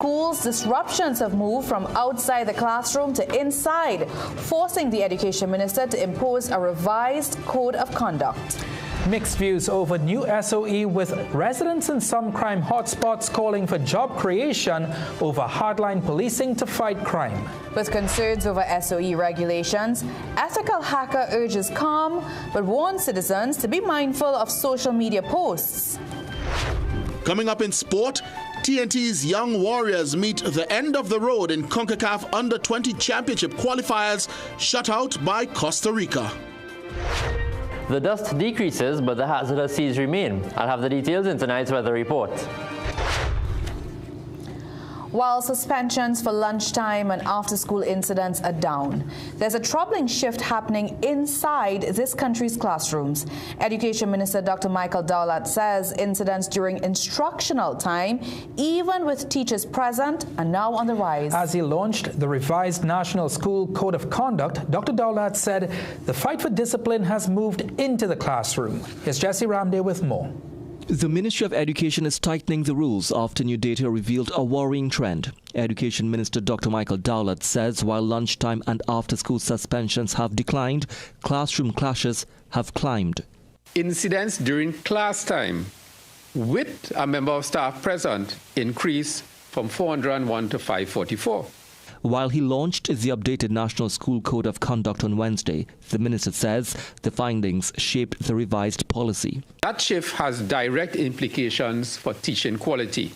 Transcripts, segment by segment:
Schools disruptions have moved from outside the classroom to inside, forcing the education minister to impose a revised code of conduct. Mixed views over new SOE, with residents in some crime hotspots calling for job creation over hardline policing to fight crime. With concerns over SOE regulations, ethical hacker urges calm but warns citizens to be mindful of social media posts. Coming up in sport, TNT's Young Warriors meet the end of the road in CONCACAF Under-20 Championship qualifiers, shut out by Costa Rica. The dust decreases, but the hazardous seas remain. I'll have the details in tonight's weather report. While suspensions for lunchtime and after-school incidents are down, there's a troubling shift happening inside this country's classrooms. Education Minister Dr. Michael Dowlett says incidents during instructional time, even with teachers present, are now on the rise. As he launched the revised National School Code of Conduct, Dr. Dowlett said the fight for discipline has moved into the classroom. Here's Jesse Ramday with more. The Ministry of Education is tightening the rules after new data revealed a worrying trend. Education Minister Dr. Michael Dowlett says while lunchtime and after-school suspensions have declined, classroom clashes have climbed. Incidents during class time with a member of staff present increased from 401 to 544. While he launched the updated National School Code of Conduct on Wednesday, the minister says the findings shaped the revised policy. That shift has direct implications for teaching quality.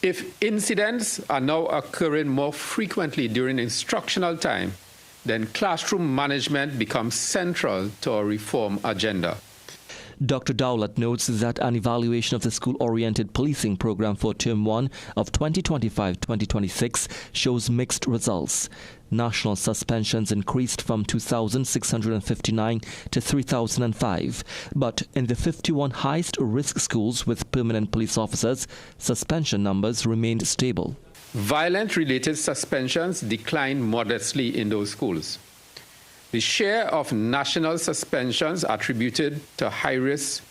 If incidents are now occurring more frequently during instructional time, then classroom management becomes central to our reform agenda. Dr. Dowlett notes that an evaluation of the school-oriented policing program for Term 1 of 2025-2026 shows mixed results. National suspensions increased from 2,659 to 3,005. But in the 51 highest-risk schools with permanent police officers, suspension numbers remained stable. Violence-related suspensions declined modestly in those schools. The share of national suspensions attributed to high-risk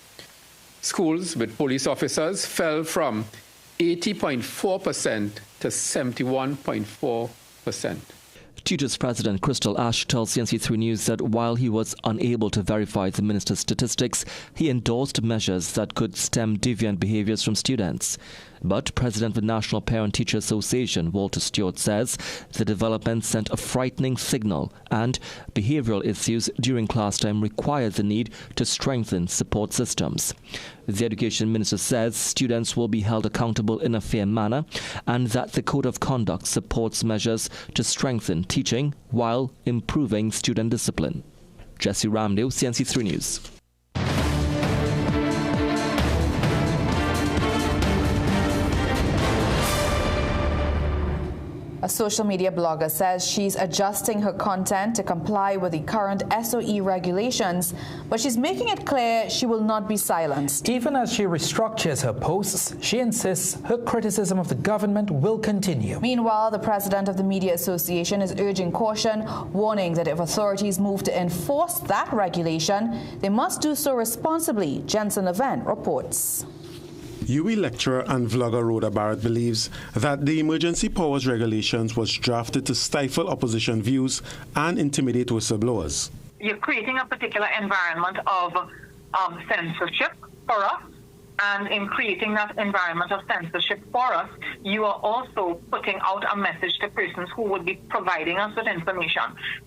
schools with police officers fell from 80.4% to 71.4%. Tutors President Crystal Ash tells CNC3 News that while he was unable to verify the minister's statistics, he endorsed measures that could stem deviant behaviors from students. But President of the National Parent-Teacher Association, Walter Stewart, says the development sent a frightening signal and behavioral issues during class time require the need to strengthen support systems. The Education Minister says students will be held accountable in a fair manner and that the Code of Conduct supports measures to strengthen teaching while improving student discipline. Jesse Ramdale, CNC3 News. A social media blogger says she's adjusting her content to comply with the current SOE regulations, but she's making it clear she will not be silenced. Even as she restructures her posts, she insists her criticism of the government will continue. Meanwhile, the president of the Media Association is urging caution, warning that if authorities move to enforce that regulation, they must do so responsibly. Jensen Levent reports. UWI lecturer and vlogger Rhoda Barrett believes that the emergency powers regulations was drafted to stifle opposition views and intimidate whistleblowers. You're creating a particular environment of censorship for us, and in creating that environment of censorship for us, you are also putting out a message to persons who would be providing us with information.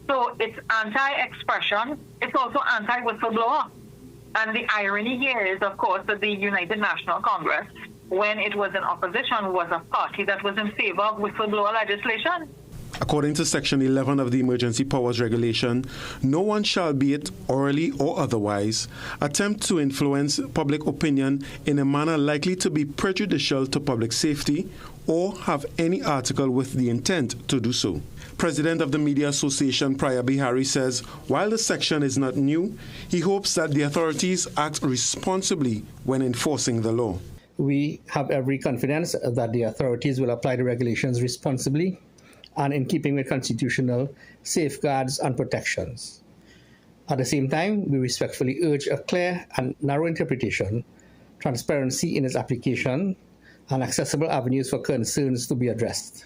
So it's anti-expression, it's also anti-whistleblower. And the irony here is, of course, that the United National Congress, when it was in opposition, was a party that was in favor of whistleblower legislation. According to Section 11 of the Emergency Powers Regulation, no one shall, be it orally or otherwise, attempt to influence public opinion in a manner likely to be prejudicial to public safety or have any article with the intent to do so. President of the Media Association, Priya Bihari, says while the section is not new, he hopes that the authorities act responsibly when enforcing the law. We have every confidence that the authorities will apply the regulations responsibly and in keeping with constitutional safeguards and protections. At the same time, we respectfully urge a clear and narrow interpretation, transparency in its application, and accessible avenues for concerns to be addressed.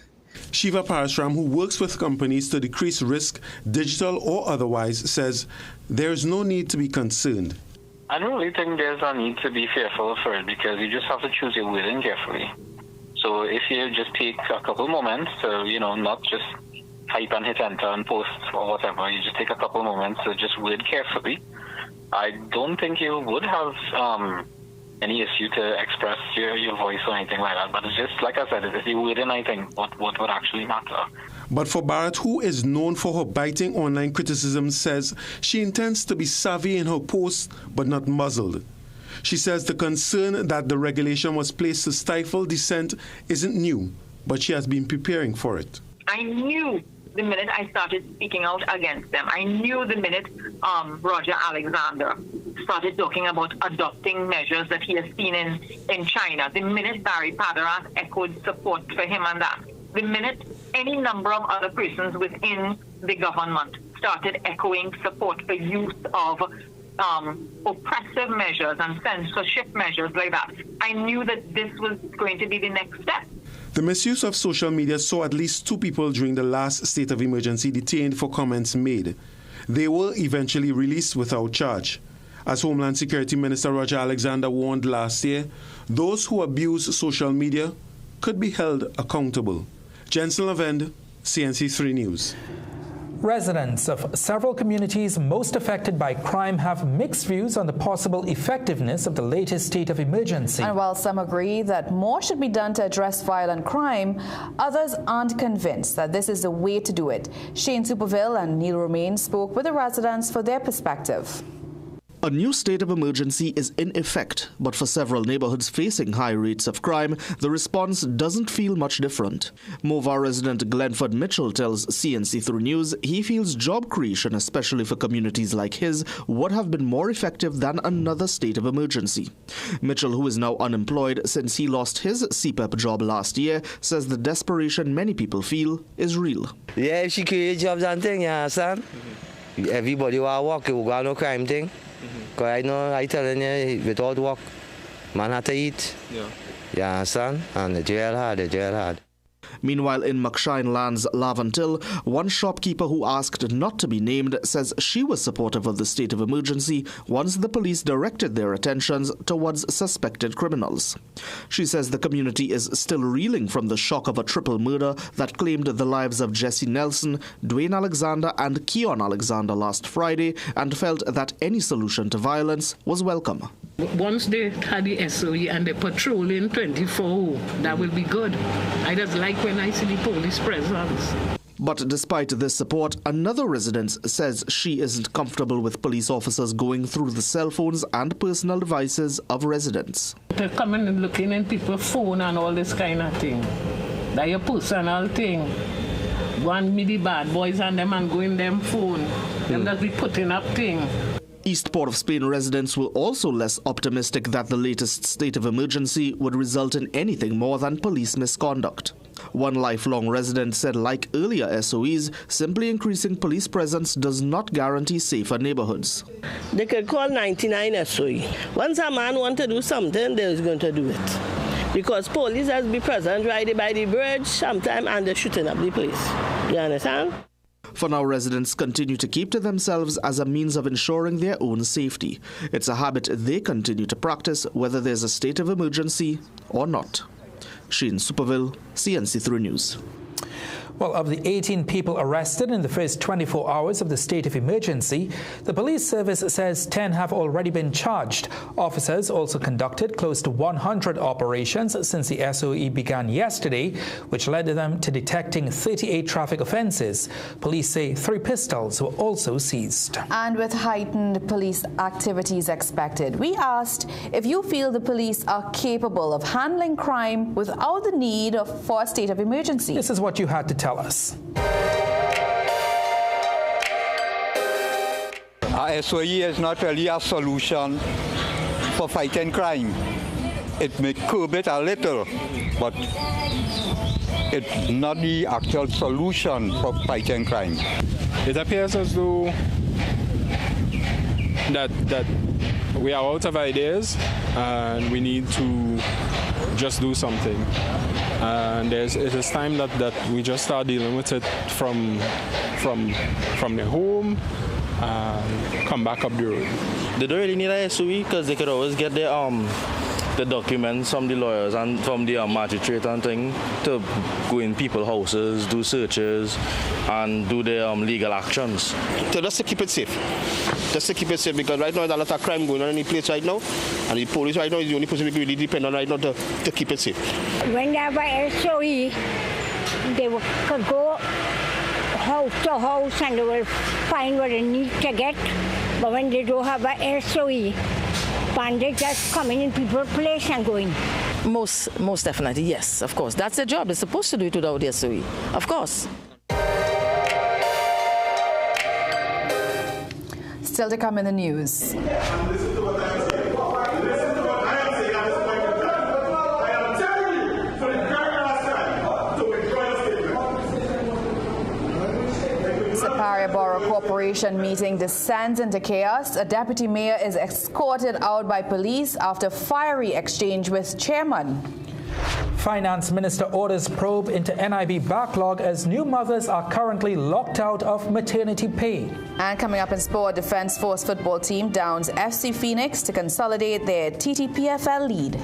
Shiva Parasram, who works with companies to decrease risk, digital or otherwise, says there is no need to be concerned. I don't really think there's a need to be fearful for it, because you just have to choose your wording carefully. So if you just take a couple moments to, not just type and hit enter and post or whatever, you just take a couple moments to just word carefully, I don't think you would have any issue to express your voice or anything like that. But it's just, like I said, it's the wording, I think, what would actually matter. But for Barrett, who is known for her biting online criticism, says she intends to be savvy in her posts but not muzzled. She says the concern that the regulation was placed to stifle dissent isn't new, but she has been preparing for it. I knew the minute I started speaking out against them. I knew the minute Roger Alexander started talking about adopting measures that he has seen in China. The minute Barry Padaras echoed support for him and that. The minute any number of other persons within the government started echoing support for use of oppressive measures and censorship measures like that, I knew that this was going to be the next step. The misuse of social media saw at least 2 people during the last state of emergency detained for comments made. They were eventually released without charge. As Homeland Security Minister Roger Alexander warned last year, those who abuse social media could be held accountable. Jensen Lavend, CNC3 News. Residents of several communities most affected by crime have mixed views on the possible effectiveness of the latest state of emergency. And while some agree that more should be done to address violent crime, others aren't convinced that this is the way to do it. Shane Superville and Neil Romaine spoke with the residents for their perspective. A new state of emergency is in effect, but for several neighborhoods facing high rates of crime, the response doesn't feel much different. Mova resident Glenford Mitchell tells CNC3 News he feels job creation, especially for communities like his, would have been more effective than another state of emergency. Mitchell, who is now unemployed since he lost his CPEP job last year, says the desperation many people feel is real. Yeah, if she create jobs and things, you understand? Everybody will work, you got no crime thing. Because I know, I telling you, without work, man have to eat. Yeah. You understand? And the jail hard. Meanwhile, in McShine Lands, Lavantil, one shopkeeper who asked not to be named says she was supportive of the state of emergency once the police directed their attentions towards suspected criminals. She says the community is still reeling from the shock of a triple murder that claimed the lives of Jesse Nelson, Dwayne Alexander and Keon Alexander last Friday, and felt that any solution to violence was welcome. Once they had the SOE and they're patrolling 24, that will be good. I just like when I see the police presence. But despite this support, another resident says she isn't comfortable with police officers going through the cell phones and personal devices of residents. They're coming and looking in people's phone and all this kind of thing. That's your personal thing. One me the bad boys and them and go in them phone. Them just be putting up thing. East Port of Spain residents were also less optimistic that the latest state of emergency would result in anything more than police misconduct. One lifelong resident said, like earlier SOEs, simply increasing police presence does not guarantee safer neighborhoods. They could call 99 SOE. Once a man wants to do something, they're going to do it. Because police has to be present right by the bridge sometime and they're shooting up the place. You understand? For now, residents continue to keep to themselves as a means of ensuring their own safety. It's a habit they continue to practice whether there's a state of emergency or not. Shane Superville, CNC3 News. Well, of the 18 people arrested in the first 24 hours of the state of emergency, the police service says 10 have already been charged. Officers also conducted close to 100 operations since the SOE began yesterday, which led them to detecting 38 traffic offences. Police say 3 pistols were also seized. And with heightened police activities expected, we asked if you feel the police are capable of handling crime without the need for a state of emergency. This is what you had to tell us. Our SOE is not really a solution for fighting crime. It may curb it a little, but it's not the actual solution for fighting crime. It appears as though that we are out of ideas and we need to just do something. And it is time that we just start dealing with it from the home and come back up the road. They don't really need a SOE because they could always get the documents from the lawyers and from the magistrate and thing to go in people's houses, do searches, and do their legal actions. So just to keep it safe. Just to keep it safe, because right now there's a lot of crime going on in the place right now, and the police right now is the only person we really depend on right now to keep it safe. When they have a SOE, they could go house to house and they will find what they need to get. But when they don't have a SOE, bandits just coming in people's place and going. Most definitely, yes, of course. That's their job. They're supposed to do it without the SOE, of course. Still to come in the news. Siparia Borough Corporation meeting descends into chaos. A deputy mayor is escorted out by police after fiery exchange with chairman. Finance Minister orders probe into NIB backlog as new mothers are currently locked out of maternity pay. And coming up in sport, Defence Force football team downs FC Phoenix to consolidate their TTPFL lead.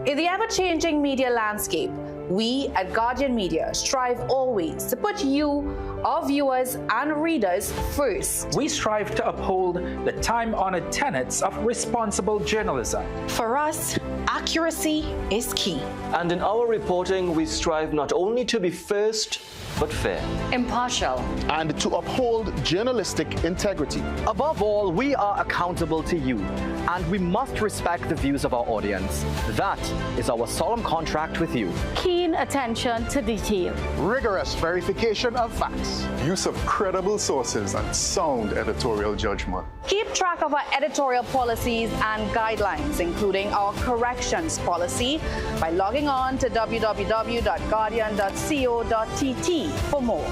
In the ever-changing media landscape, we at Guardian Media strive always to put you, our viewers and readers, first. We strive to uphold the time-honored tenets of responsible journalism. For us, accuracy is key. And in our reporting, we strive not only to be first, but fair, impartial, and to uphold journalistic integrity. Above all, we are accountable to you, and we must respect the views of our audience. That is our solemn contract with you. Keen attention to detail, rigorous verification of facts, use of credible sources, and sound editorial judgment. Keep track of our editorial policies and guidelines, including our corrections policy, by logging on to www.guardian.co.tt for more.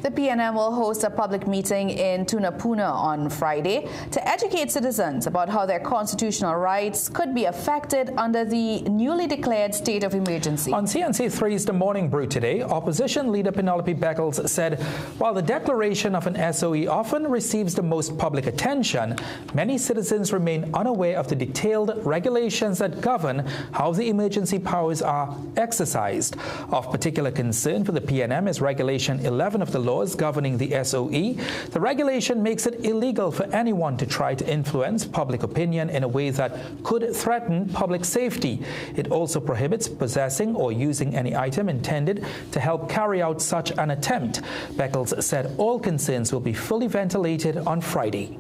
The PNM will host a public meeting in Tunapuna on Friday to educate citizens about how their constitutional rights could be affected under the newly declared state of emergency. On CNC3's The Morning Brew today, opposition leader Penelope Beckles said while the declaration of an SOE often receives the most public attention, many citizens remain unaware of the detailed regulations that govern how the emergency powers are exercised. Of particular concern for the PNM is Regulation 11 of the laws governing the SOE. The regulation makes it illegal for anyone to try to influence public opinion in a way that could threaten public safety. It also prohibits possessing or using any item intended to help carry out such an attempt. Beckles said all concerns will be fully ventilated on Friday.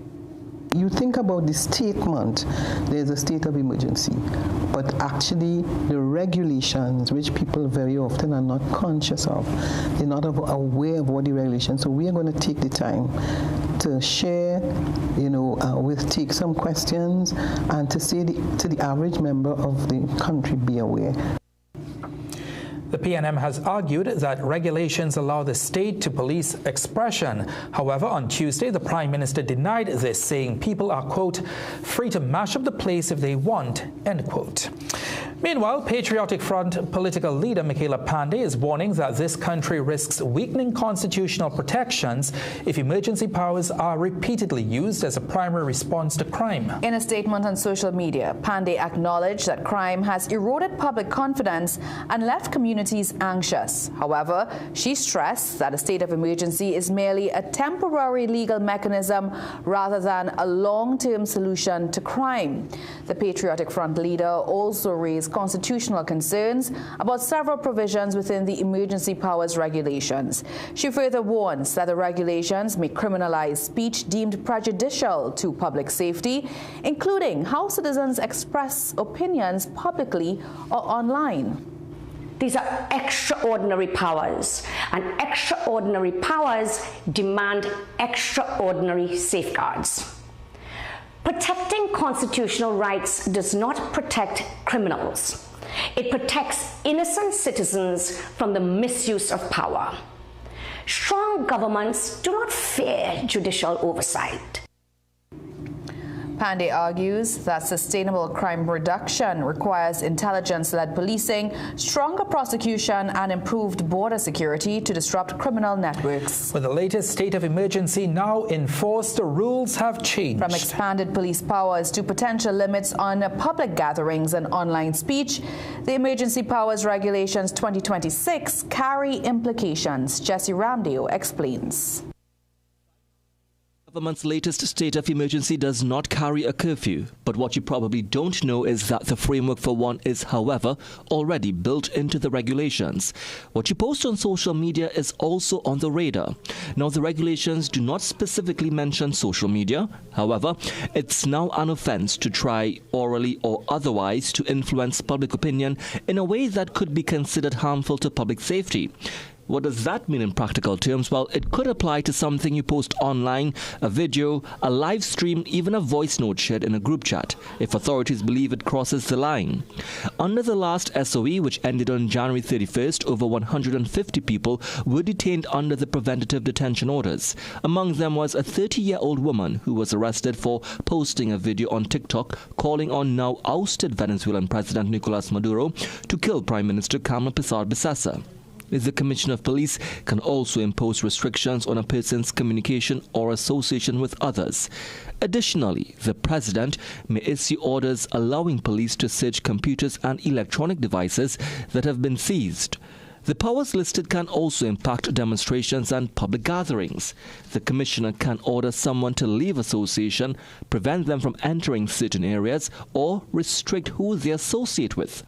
You think about the statement, there's a state of emergency, but actually the regulations, which people very often are not conscious of, they're not aware of what the regulations. So we are going to take the time to share, take some questions and to say to the average member of the country, be aware. The PNM has argued that regulations allow the state to police expression. However, on Tuesday, the Prime Minister denied this, saying people are, quote, free to mash up the place if they want, end quote. Meanwhile, Patriotic Front political leader Michaela Pandey is warning that this country risks weakening constitutional protections if emergency powers are repeatedly used as a primary response to crime. In a statement on social media, Pandey acknowledged that crime has eroded public confidence and left communities anxious. However, she stressed that a state of emergency is merely a temporary legal mechanism rather than a long-term solution to crime. The Patriotic Front leader also raised constitutional concerns about several provisions within the emergency powers regulations. She further warns that the regulations may criminalize speech deemed prejudicial to public safety, including how citizens express opinions publicly or online. These are extraordinary powers, and extraordinary powers demand extraordinary safeguards. Protecting constitutional rights does not protect criminals. It protects innocent citizens from the misuse of power. Strong governments do not fear judicial oversight. Pandey argues that sustainable crime reduction requires intelligence-led policing, stronger prosecution, and improved border security to disrupt criminal networks. With the latest state of emergency now enforced, the rules have changed. From expanded police powers to potential limits on public gatherings and online speech, the Emergency Powers Regulations 2026 carry implications. Jesse Ramdeo explains. The government's latest state of emergency does not carry a curfew, but what you probably don't know is that the framework for one is, however, already built into the regulations. What you post on social media is also on the radar. Now, the regulations do not specifically mention social media. However, it's now an offense to try orally or otherwise to influence public opinion in a way that could be considered harmful to public safety. What does that mean in practical terms? Well, it could apply to something you post online, a video, a live stream, even a voice note shared in a group chat, if authorities believe it crosses the line. Under the last SOE, which ended on January 31st, over 150 people were detained under the preventative detention orders. Among them was a 30-year-old woman who was arrested for posting a video on TikTok calling on now ousted Venezuelan President Nicolas Maduro to kill Prime Minister Carmen Pizarro-Besessa. The Commissioner of Police can also impose restrictions on a person's communication or association with others. Additionally, the President may issue orders allowing police to search computers and electronic devices that have been seized. The powers listed can also impact demonstrations and public gatherings. The Commissioner can order someone to leave association, prevent them from entering certain areas, or restrict who they associate with.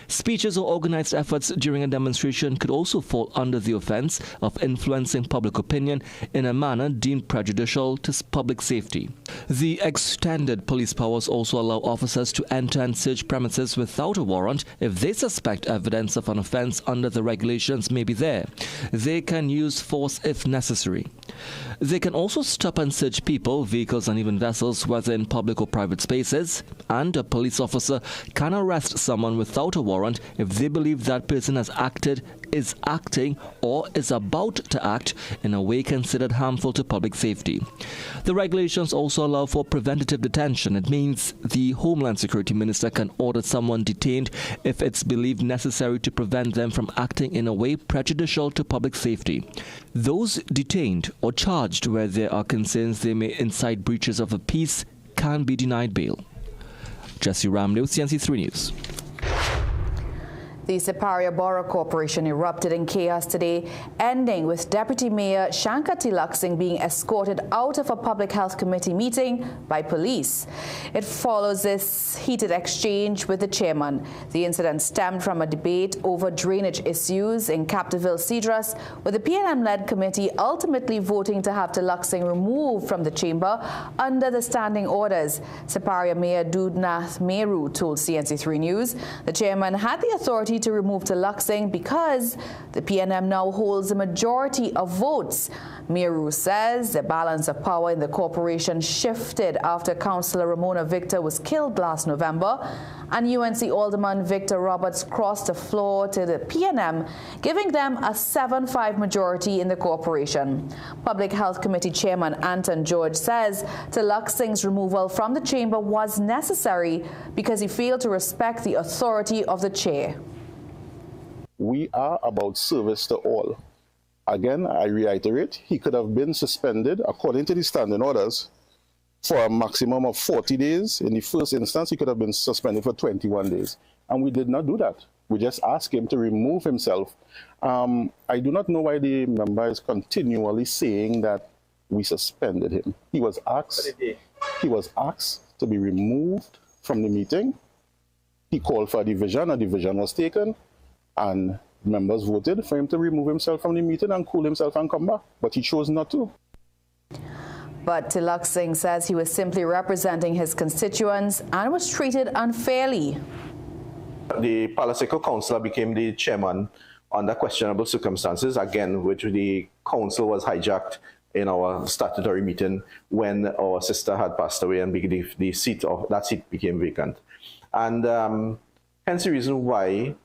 Speeches or organized efforts during a demonstration could also fall under the offense of influencing public opinion in a manner deemed prejudicial to public safety. The extended police powers also allow officers to enter and search premises without a warrant if they suspect evidence of an offense under the regulations may be there. They can use force if necessary. They can also stop and search people, vehicles and even vessels, whether in public or private spaces, and a police officer can arrest someone without a warrant if they believe that person has acted, is acting, or is about to act in a way considered harmful to public safety. The regulations also allow for preventative detention. It means the Homeland Security Minister can order someone detained if it's believed necessary to prevent them from acting in a way prejudicial to public safety. Those detained or charged where there are concerns they may incite breaches of the peace can be denied bail. Jesse Ramdeo, CNC3 News. The Siparia Borough Corporation erupted in chaos today, ending with Deputy Mayor Shankar Tilak Singh being escorted out of a Public Health Committee meeting by police. It follows this heated exchange with the chairman. The incident stemmed from a debate over drainage issues in Captiville Cedrus, with the PNM-led committee ultimately voting to have Tilak Singh removed from the chamber under the standing orders. Siparia Mayor Dudnath Meru told CNC3 News the chairman had the authority to remove Tilak Singh because the PNM now holds a majority of votes. Meru says the balance of power in the corporation shifted after Councillor Ramona Victor was killed last November, and UNC Alderman Victor Roberts crossed the floor to the PNM, giving them a 7-5 majority in the corporation. Public Health Committee Chairman Anton George says Tilak Singh's removal from the chamber was necessary because he failed to respect the authority of the chair. We are about service to all. Again, I reiterate, he could have been suspended according to the standing orders for a maximum of 40 days. In the first instance, he could have been suspended for 21 days. And we did not do that. We just asked him to remove himself. I do not know why the member is continually saying that we suspended him. He was asked to be removed from the meeting. He called for a division was taken. And members voted for him to remove himself from the meeting and cool himself and come back. But he chose not to. But Tilak Singh says he was simply representing his constituents and was treated unfairly. The Palaseco councillor became the chairman under questionable circumstances, again, which the council was hijacked in our statutory meeting when our sister had passed away and the seat became vacant. And hence the reason why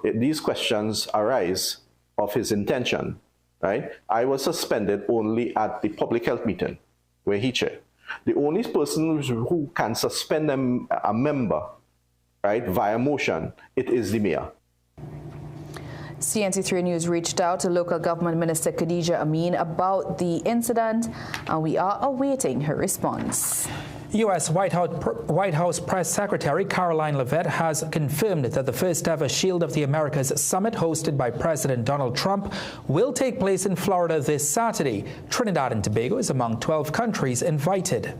these questions arise of his intention, right? I was suspended only at the public health meeting where he chaired. The only person who can suspend a member, right, via motion, it is the mayor. CNC3 News reached out to local government minister Khadija Amin about the incident, and we are awaiting her response. U.S. White House Press Secretary Caroline Leavitt has confirmed that the first ever Shield of the Americas summit hosted by President Donald Trump will take place in Florida this Saturday. Trinidad and Tobago is among 12 countries invited.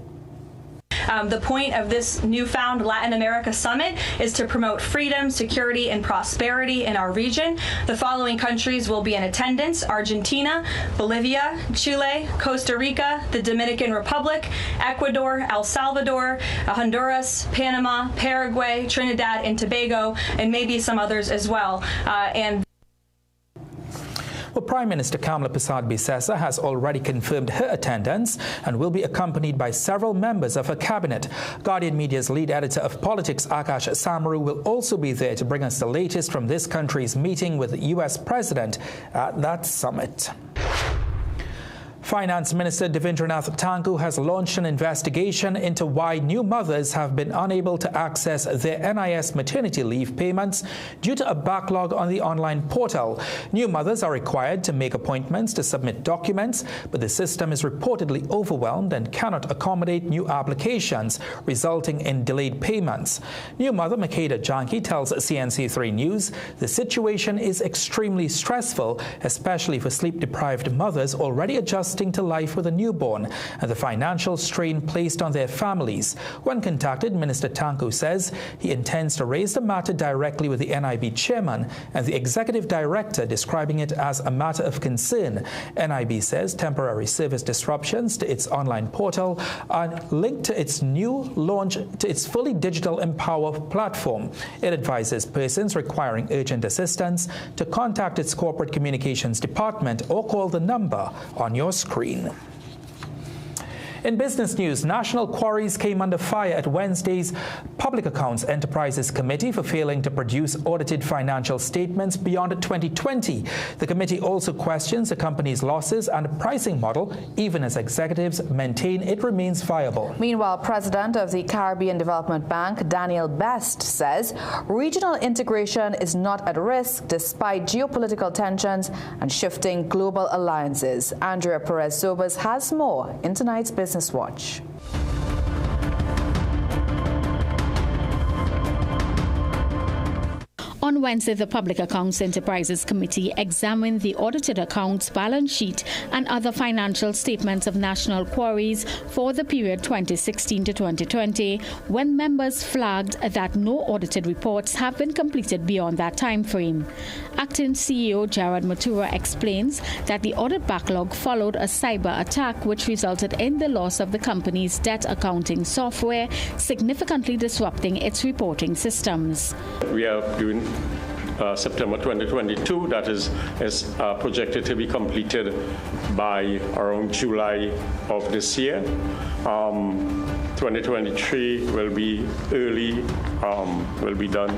The point of this newfound Latin America summit is to promote freedom, security, and prosperity in our region. The following countries will be in attendance: Argentina, Bolivia, Chile, Costa Rica, the Dominican Republic, Ecuador, El Salvador, Honduras, Panama, Paraguay, Trinidad and Tobago, and maybe some others as well. Well, Prime Minister Kamla Persad-Bissessar has already confirmed her attendance and will be accompanied by several members of her cabinet. Guardian Media's lead editor of politics, Akash Samaru, will also be there to bring us the latest from this country's meeting with the U.S. President at that summit. Finance Minister Devendranath Thakur has launched an investigation into why new mothers have been unable to access their NIS maternity leave payments due to a backlog on the online portal. New mothers are required to make appointments to submit documents, but the system is reportedly overwhelmed and cannot accommodate new applications, resulting in delayed payments. New mother Makeda Janki tells CNC3 News the situation is extremely stressful, especially for sleep-deprived mothers already adjusting to life with a newborn and the financial strain placed on their families. When contacted, Minister Thakur says he intends to raise the matter directly with the NIB chairman and the executive director, describing it as a matter of concern. NIB says temporary service disruptions to its online portal are linked to its new launch to its fully digital Empower platform. It advises persons requiring urgent assistance to contact its corporate communications department or call the number on your screen. In business news, national quarries came under fire at Wednesday's Public Accounts Enterprises Committee for failing to produce audited financial statements beyond 2020. The committee also questions the company's losses and pricing model, even as executives maintain it remains viable. Meanwhile, President of the Caribbean Development Bank, Daniel Best, says regional integration is not at risk despite geopolitical tensions and shifting global alliances. Andrea Perez-Zobas has more in tonight's Business Watch. On Wednesday, the Public Accounts Enterprises Committee examined the audited accounts, balance sheet, and other financial statements of national quarries for the period 2016 to 2020, when members flagged that no audited reports have been completed beyond that time frame. Acting CEO Jared Matura explains that the audit backlog followed a cyber attack which resulted in the loss of the company's debt accounting software, significantly disrupting its reporting systems. We are doing September 2022, that is projected to be completed by around July of this year. 2023 will be early, will be done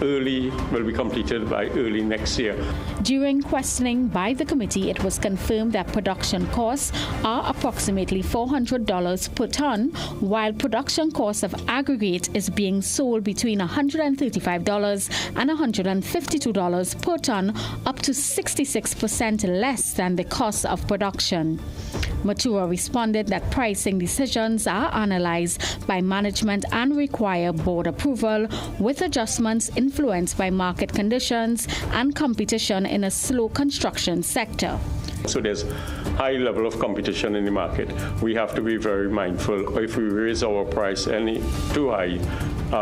early, will be completed by early next year. During questioning by the committee, it was confirmed that production costs are approximately $400 per ton, while production cost of aggregate is being sold between $135 and $152 per ton, up to 66% less than the cost of production. Matura responded that pricing decisions are analyzed by management and require board approval, with adjustments influenced by market conditions and competition in a slow construction sector. So there's high level of competition in the market. We have to be very mindful. If we raise our price any too high,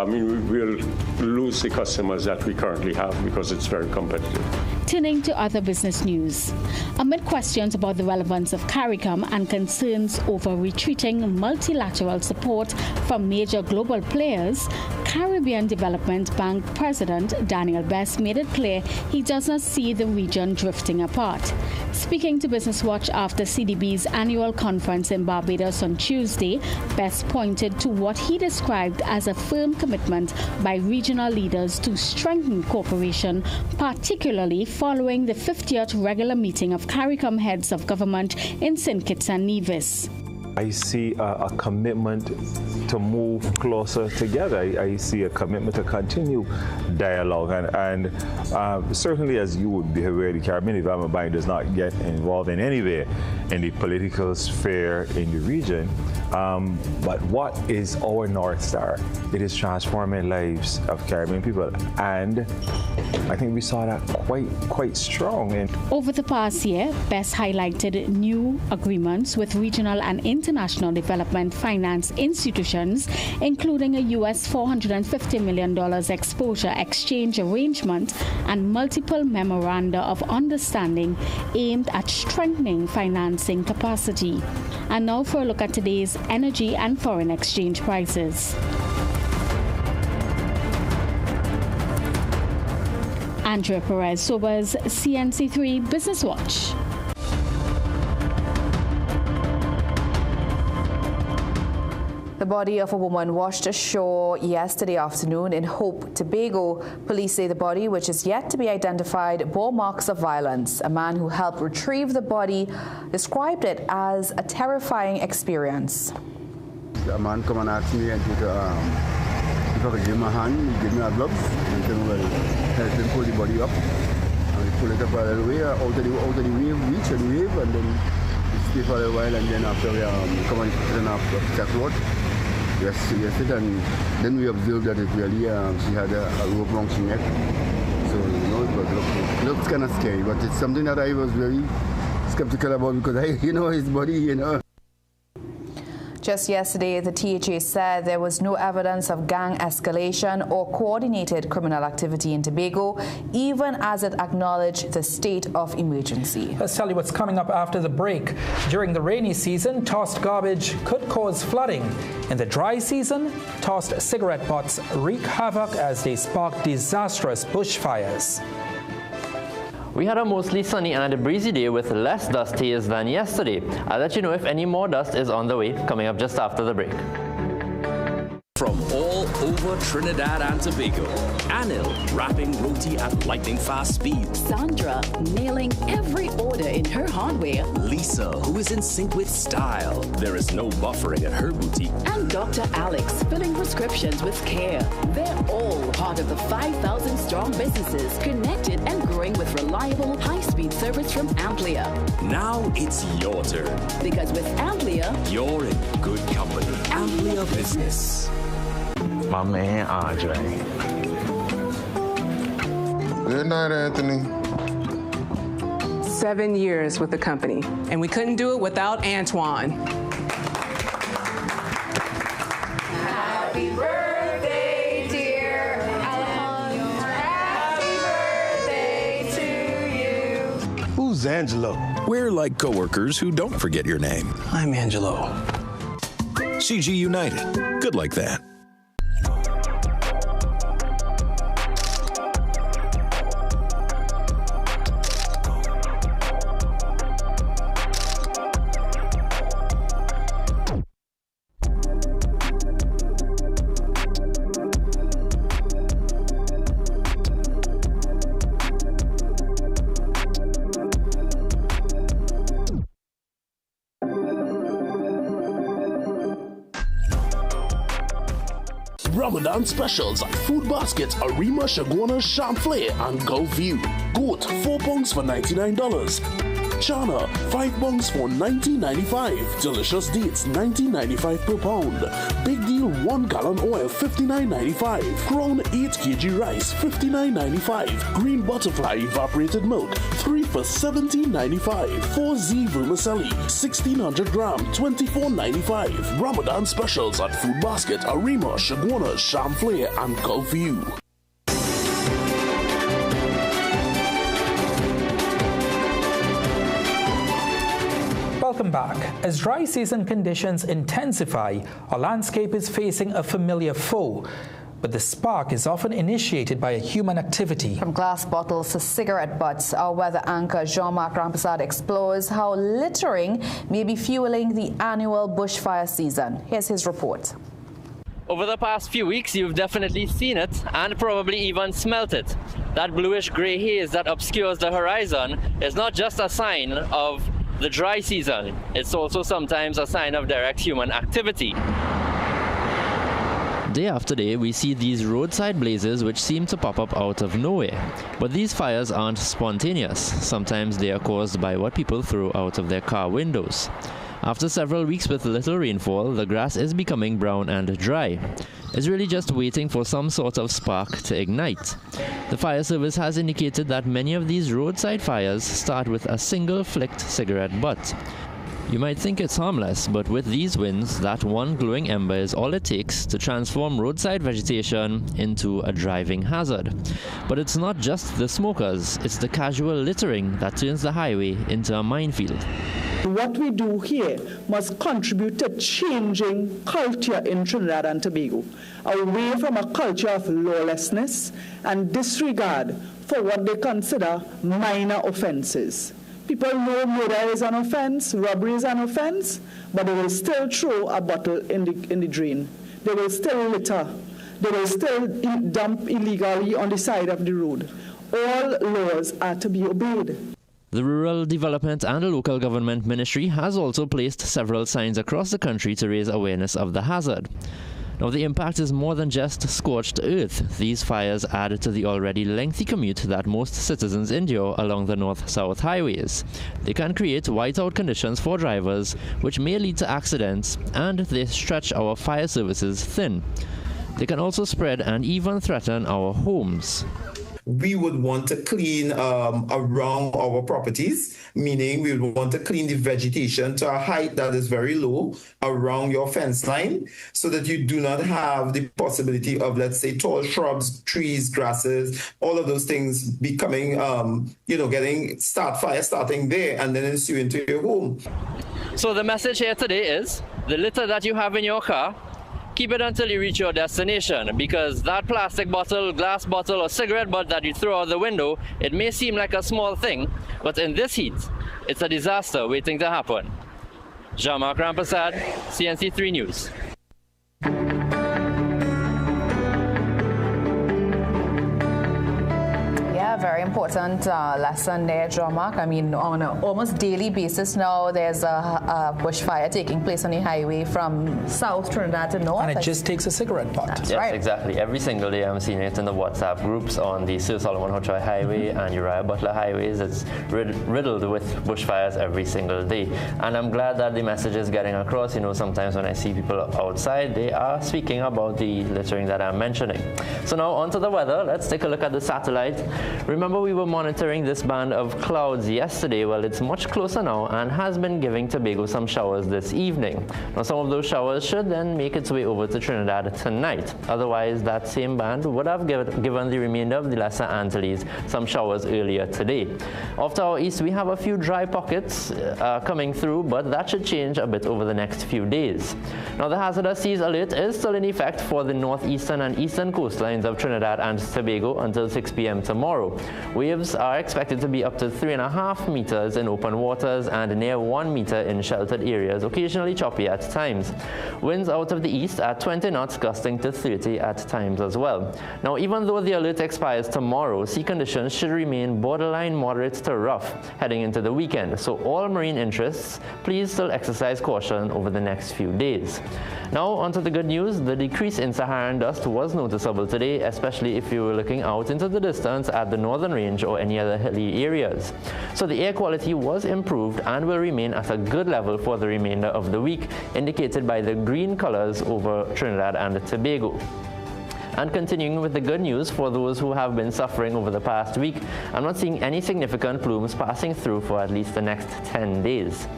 we will lose the customers that we currently have because it's very competitive. Turning to other business news. Amid questions about the relevance of CARICOM and concerns over retreating multilateral support from major global players, Caribbean Development Bank President Daniel Best made it clear he does not see the region drifting apart. Speaking to Business Watch after CDB's annual conference in Barbados on Tuesday, Best pointed to what he described as a firm commitment by regional leaders to strengthen cooperation, particularly following the 50th regular meeting of CARICOM heads of government in St. Kitts and Nevis. I see a commitment to move closer together. I see a commitment to continue dialogue. And certainly, as you would be aware, the Caribbean Development Bank does not get involved in any way in the political sphere in the region. But what is our North Star? It is transforming lives of Caribbean people. And I think we saw that quite strong. Over the past year, Best highlighted new agreements with regional and international development finance institutions, including a US $450 million exposure exchange arrangement and multiple memoranda of understanding aimed at strengthening financing capacity. And now for a look at today's energy and foreign exchange prices. Andrea Perez-Sobers, CNC3 Business Watch. The body of a woman washed ashore yesterday afternoon in Hope, Tobago. Police say the body, which is yet to be identified, bore marks of violence. A man who helped retrieve the body described it as a terrifying experience. A man come and asked me if I could give him a hand, he gave me a glove, and then we'll help him pull the body up. And we pull it up a little way, out of the wave, reach and wave, and then we stay for a while, and then after we come and put it in a check road. Yes, it, and then we observed that it really, she had a rope around her neck. So, it looks kind of scary, but it's something that I was very skeptical about because his body, Just yesterday, the THA said there was no evidence of gang escalation or coordinated criminal activity in Tobago, even as it acknowledged the state of emergency. Let's tell you what's coming up after the break. During the rainy season, tossed garbage could cause flooding. In the dry season, tossed cigarette butts wreak havoc as they spark disastrous bushfires. We had a mostly sunny and a breezy day with less dust haze than yesterday. I'll let you know if any more dust is on the way, coming up just after the break. From all over Trinidad and Tobago, Anil wrapping roti at lightning-fast speed. Sandra nailing every order in her hardware. Lisa, who is in sync with style. There is no buffering at her boutique. And Dr. Alex filling prescriptions with care. They're all part of the 5,000-strong businesses connected and growing with reliable, high-speed service from Amplia. Now it's your turn. Because with Amplia, you're in good company. Amplia Business. My man, Andre. Good night, Anthony. 7 years with the company, and we couldn't do it without Antoine. Happy birthday, dear Alejandro. Happy birthday to you. Who's Angelo? We're like coworkers who don't forget your name. I'm Angelo. CG United. Good like that. Ramadan specials at Food Basket, Arima, Shagwana, Champlain, and Gulf View. Goat, 4 pounds for $99. Chana, 5 pounds for $19.95. Delicious dates, $19.95 per pound. Big deal, 1 gallon oil, $59.95. Crown 8 kg rice, $59.95. Green butterfly evaporated milk, 3 for $17.95. 4Z vermicelli, 1600 gram, $24.95. Ramadan specials at Food Basket, Arima, Shagwana, Champlain, and Gulf View. Welcome back. As dry season conditions intensify, our landscape is facing a familiar foe. But the spark is often initiated by a human activity. From glass bottles to cigarette butts, our weather anchor Jean-Marc Rampersad explores how littering may be fueling the annual bushfire season. Here's his report. Over the past few weeks, you've definitely seen it and probably even smelt it. That bluish-gray haze that obscures the horizon is not just a sign of the dry season. It's also sometimes a sign of direct human activity. Day after day, we see these roadside blazes which seem to pop up out of nowhere. But these fires aren't spontaneous. Sometimes they are caused by what people throw out of their car windows. After several weeks with little rainfall, the grass is becoming brown and dry. It's really just waiting for some sort of spark to ignite. The fire service has indicated that many of these roadside fires start with a single flicked cigarette butt. You might think it's harmless, but with these winds, that one glowing ember is all it takes to transform roadside vegetation into a driving hazard. But it's not just the smokers, it's the casual littering that turns the highway into a minefield. What we do here must contribute to changing culture in Trinidad and Tobago, away from a culture of lawlessness and disregard for what they consider minor offenses. People know murder is an offense, robbery is an offense, but they will still throw a bottle in the drain. They will still litter. They will still dump illegally on the side of the road. All laws are to be obeyed. The Rural Development and Local Government Ministry has also placed several signs across the country to raise awareness of the hazard. Now, the impact is more than just scorched earth. These fires add to the already lengthy commute that most citizens endure along the north-south highways. They can create whiteout conditions for drivers, which may lead to accidents, and they stretch our fire services thin. They can also spread and even threaten our homes. We would want to clean around our properties, meaning we would want to clean the vegetation to a height that is very low around your fence line so that you do not have the possibility of, let's say, tall shrubs, trees, grasses, all of those things becoming, fire starting there and then ensuing to your home. So the message here today is the litter that you have in your car, keep it until you reach your destination, because that plastic bottle, glass bottle, or cigarette butt that you throw out the window, it may seem like a small thing, but in this heat, it's a disaster waiting to happen. Jean-Marc Rampersad, CNC3 News. Very important lesson there, Jean-Marc. I mean, on an almost daily basis now, there's a bushfire taking place on the highway from South Trinidad to North. And it just takes a cigarette butt. That's yes, right. Exactly. Every single day I'm seeing it in the WhatsApp groups on the Sir Solomon Hotroy Highway and Uriah Butler highways. It's riddled with bushfires every single day. And I'm glad that the message is getting across. You know, sometimes when I see people outside, they are speaking about the littering that I'm mentioning. So now on to the weather. Let's take a look at the satellite. Remember, we were monitoring this band of clouds yesterday. Well, it's much closer now and has been giving Tobago some showers this evening. Now, some of those showers should then make its way over to Trinidad tonight. Otherwise, that same band would have given the remainder of the Lesser Antilles some showers earlier today. Off to our east, we have a few dry pockets coming through, but that should change a bit over the next few days. Now, the hazardous seas alert is still in effect for the northeastern and eastern coastlines of Trinidad and Tobago until 6 p.m. tomorrow. Waves are expected to be up to 3.5 meters in open waters and near 1 meter in sheltered areas, occasionally choppy at times. Winds out of the east at 20 knots, gusting to 30 at times as well. Now, even though the alert expires tomorrow, sea conditions should remain borderline moderate to rough heading into the weekend. So all marine interests, please still exercise caution over the next few days. Now, onto the good news. The decrease in Saharan dust was noticeable today, especially if you were looking out into the distance at the northern range or any other hilly areas. So the air quality was improved and will remain at a good level for the remainder of the week, indicated by the green colors over Trinidad and Tobago. And continuing with the good news for those who have been suffering over the past week, I'm not seeing any significant plumes passing through for at least the next 10 days.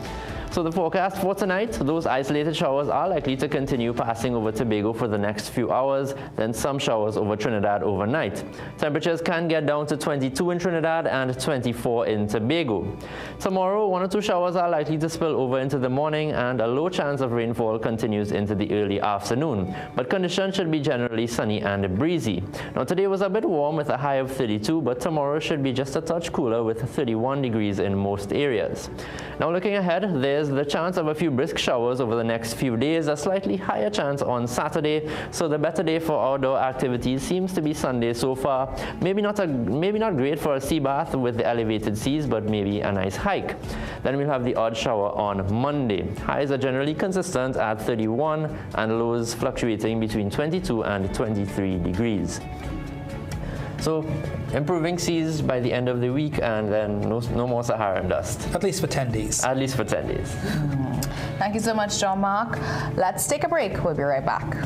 So the forecast for tonight, those isolated showers are likely to continue passing over Tobago for the next few hours, then some showers over Trinidad overnight. Temperatures can get down to 22 in Trinidad and 24 in Tobago. Tomorrow, 1 or 2 showers are likely to spill over into the morning, and a low chance of rainfall continues into the early afternoon. But conditions should be generally sunny and breezy. Now today was a bit warm with a high of 32, but tomorrow should be just a touch cooler with 31 degrees in most areas. Now looking ahead, there's the chance of a few brisk showers over the next few days, a slightly higher chance on Saturday, so the better day for outdoor activities seems to be Sunday so far. Maybe not great for a sea bath with the elevated seas, but maybe a nice hike. Then we'll have the odd shower on Monday. Highs are generally consistent at 31 and lows fluctuating between 22 and 23 degrees. So improving seas by the end of the week, and then no more Saharan dust. At least for 10 days. At least for 10 days. Thank you so much, John Mark. Let's take a break. We'll be right back.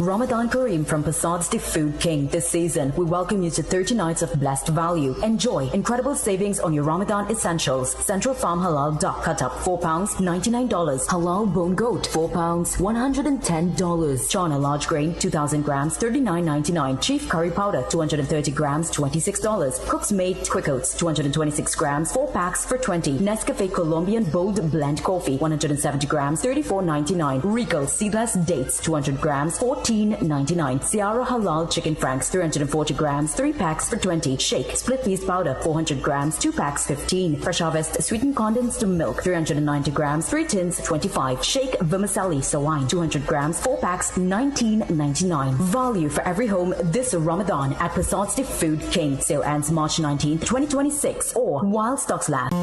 Ramadan Kareem from Passad's The Food King. This season, we welcome you to 30 nights of blessed value. Enjoy incredible savings on your Ramadan essentials. Central Farm Halal Duck Cut Up, £4, $99. Halal Bone Goat, £4, $110. Chana Large Grain, 2,000 grams, $39.99. Chief Curry Powder, 230 grams, $26. Cook's Made Quick Oats, 226 grams, 4 packs for $20. Nescafe Colombian Bold Blend Coffee, 170 grams, $34.99. Rico Seedless Dates, 200 grams, $14.99. Ciara Halal Chicken Franks, 340 grams, 3 packs for $20. Shake Split Peas Powder, 400 grams, 2 packs, $15. Fresh Harvest Sweetened Condensed Milk, 390 grams, 3 tins, $25. Shake Vermicelli Sawine, 200 grams, 4 packs, $19.99. Value for every home this Ramadan at Passad's The Food King. Sale ends March 19th, 2026, or while stocks last.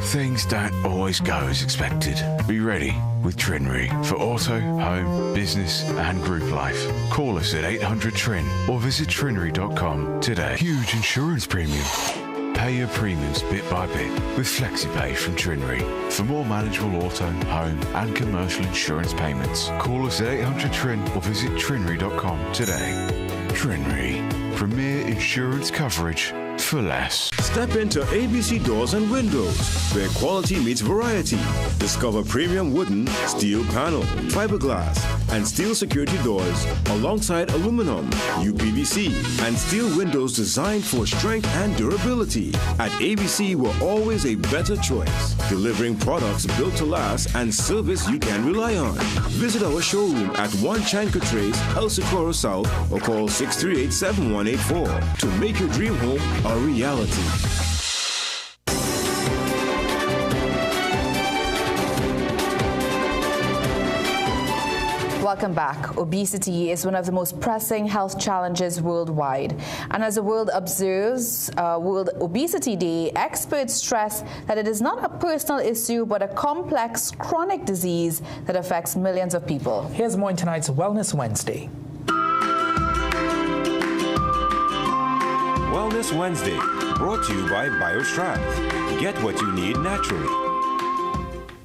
Things don't always go as expected. Be ready with Trinry for auto, home, business and group life. Call us at 800-TRIN or visit trinry.com today. Huge insurance premium. Pay your premiums bit by bit with FlexiPay from Trinry. For more manageable auto, home and commercial insurance payments, call us at 800-TRIN or visit trinry.com today. Trinry. Premier insurance coverage for less. Step into ABC Doors and Windows, where quality meets variety. Discover premium wooden, steel panel, fiberglass, and steel security doors alongside aluminum, UPVC, and steel windows designed for strength and durability. At ABC, we're always a better choice, delivering products built to last and service you can rely on. Visit our showroom at 1 Chanka Trace, El Socorro South, or call 638-7184 to make your dream home a reality. Welcome back. Obesity is one of the most pressing health challenges worldwide. And as the world observes World Obesity Day, experts stress that it is not a personal issue, but a complex chronic disease that affects millions of people. Here's more in tonight's Wellness Wednesday. Wellness Wednesday, brought to you by BioStrand. Get what you need naturally.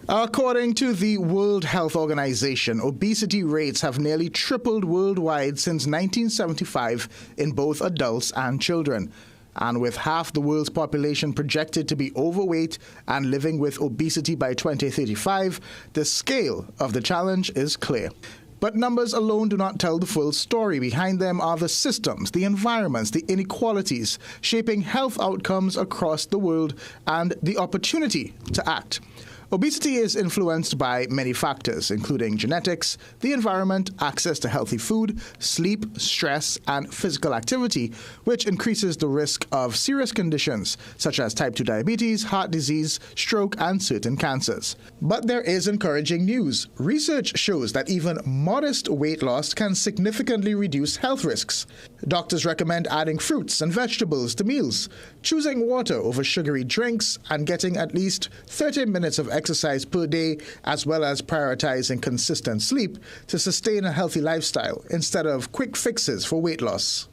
According to the World Health Organization, obesity rates have nearly tripled worldwide since 1975 in both adults and children. And with half the world's population projected to be overweight and living with obesity by 2035, the scale of the challenge is clear. But numbers alone do not tell the full story. Behind them are the systems, the environments, the inequalities shaping health outcomes across the world and the opportunity to act. Obesity is influenced by many factors, including genetics, the environment, access to healthy food, sleep, stress, and physical activity, which increases the risk of serious conditions such as type 2 diabetes, heart disease, stroke, and certain cancers. But there is encouraging news. Research shows that even modest weight loss can significantly reduce health risks. Doctors recommend adding fruits and vegetables to meals, choosing water over sugary drinks, and getting at least 30 minutes of exercise per day, as well as prioritizing consistent sleep to sustain a healthy lifestyle instead of quick fixes for weight loss.